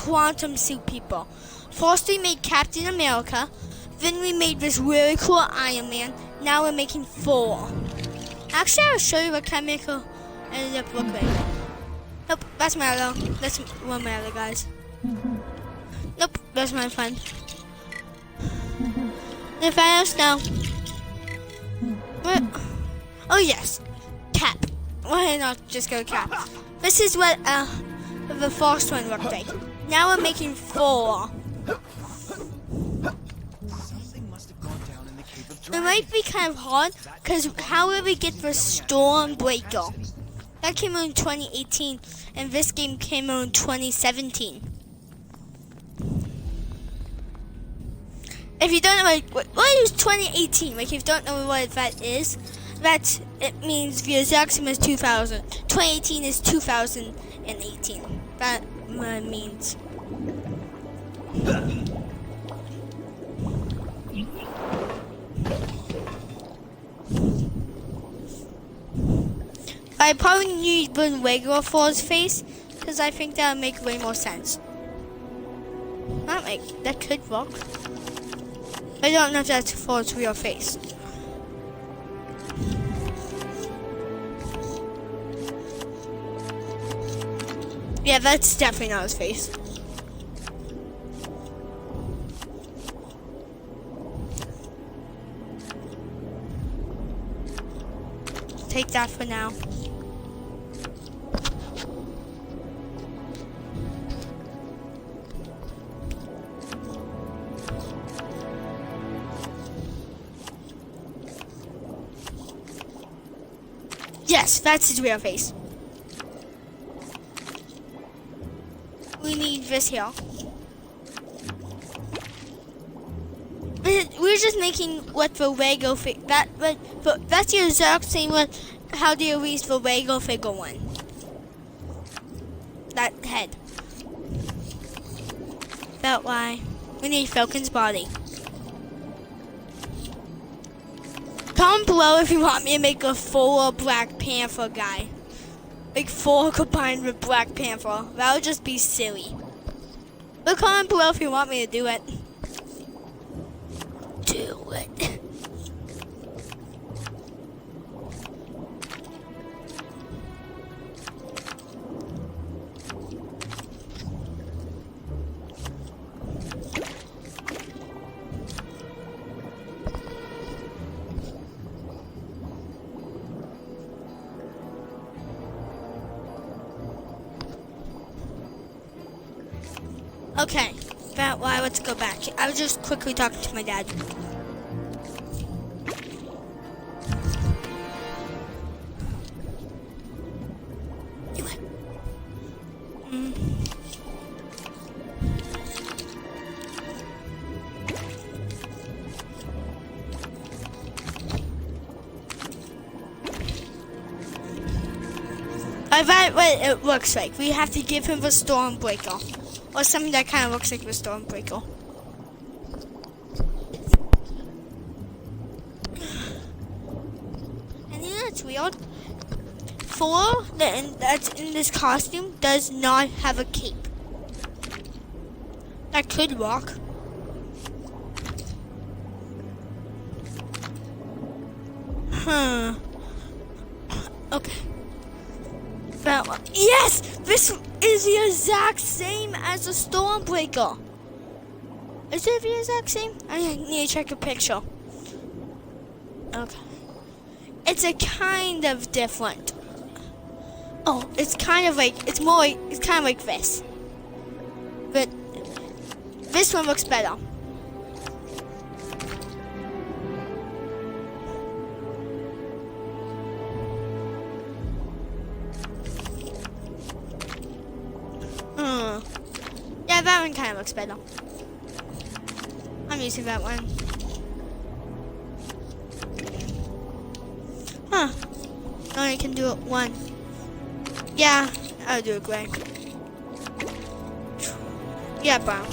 quantum suit people. First we made Captain America, then we made this really cool Iron Man, now we're making Thor. Actually, I'll show you what chemical ended up looking like. Nope, that's my other. That's one of my other guys. Nope, that's my friend. If I else now. What? Oh yes, Cap. Why not just go Cap? This is what the first one looked like. Now we're making Thor. It might be kind of hard, because how will we get the Stormbreaker? That came out in 2018, and this game came out in 2017. If you don't know what is 2018, like if you don't know what that is, it means the exact same as 2000. 2018 is 2018. That means. I probably need the regular Thor's face, because I think that would make way more sense. That could work. I don't know if that's Thor's real face. Yeah, that's definitely not his face. Take that for now. Yes, that's his real face. We need this here. We're just making what the Lego figure. That's the exact same one. How do you release the Lego figure one? That head. That's why we need Falcon's body. Comment below if you want me to make a full Black Panther guy. Like Thor combined with Black Panther. That would just be silly. But comment below if you want me to do it. Do it. Okay, let's go back. I was just quickly talking to my dad. That's what it looks like. We have to give him the Stormbreaker. Or something that kind of looks like the Stormbreaker. And you know what's weird? Thor, that's in this costume, does not have a cape. That could work. Huh. Okay. That one. Yes! This is the exact same as the Stormbreaker. Is it the exact same? I need to check a picture. Okay. It's a kind of different. Oh, it's kind of like, it's kind of like this. But this one looks better. Yeah, that one kind of looks better. I'm using that one. Huh. Only can do it one. Yeah, I'll do it gray. Yeah, brown.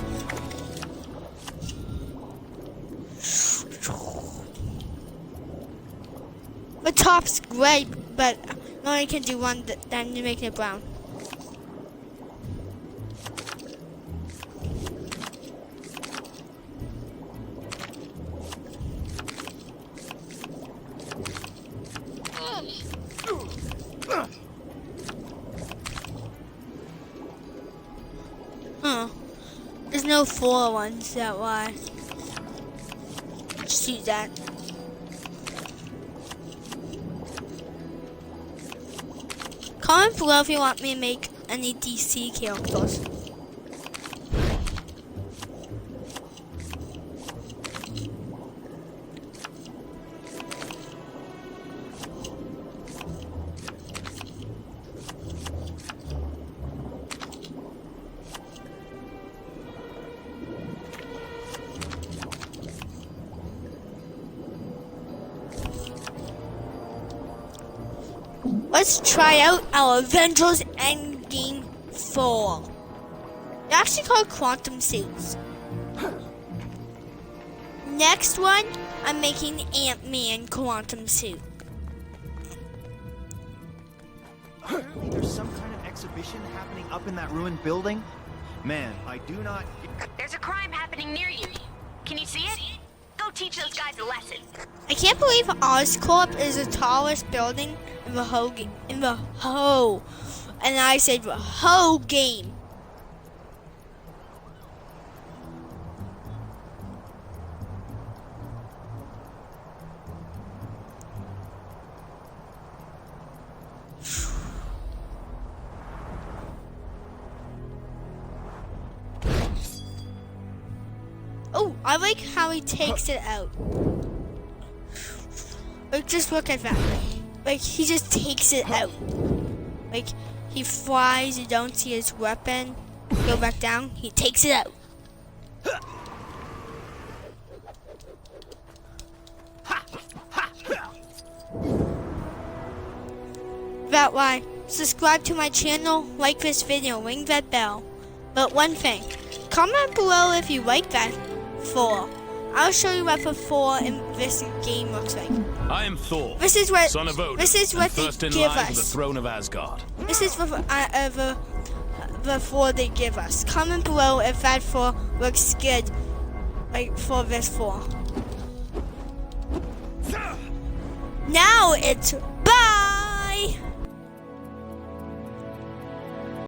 The top's gray, but only can do one, then you're making it brown. Huh. There's no 4 ones, that why. Just use that. Comment below if you want me to make any DC characters. Let's try out our Avengers Endgame 4. They're actually called quantum suits. Next one, I'm making Ant-Man quantum suit. Apparently there's some kind of exhibition happening up in that ruined building. Man, I do not... There's a crime happening near you. Can you see it? Go teach those guys a lesson. I can't believe Oscorp is the tallest building in the whole game. And I said the whole game. Oh, I like how he takes it out. Like, just look at that. Like, he just takes it out. Like, he flies, you don't see his weapon. Go back down, he takes it out. That why, subscribe to my channel, like this video, ring that bell. But one thing, comment below if you like that 4. I'll show you what the 4 in this game looks like. I am Thor, This is what, son of Odin, this is what and they first in give line to the us. throne of Asgard. This is the 4 they give us. Comment below if that 4 looks good, like for this 4. Now it's bye!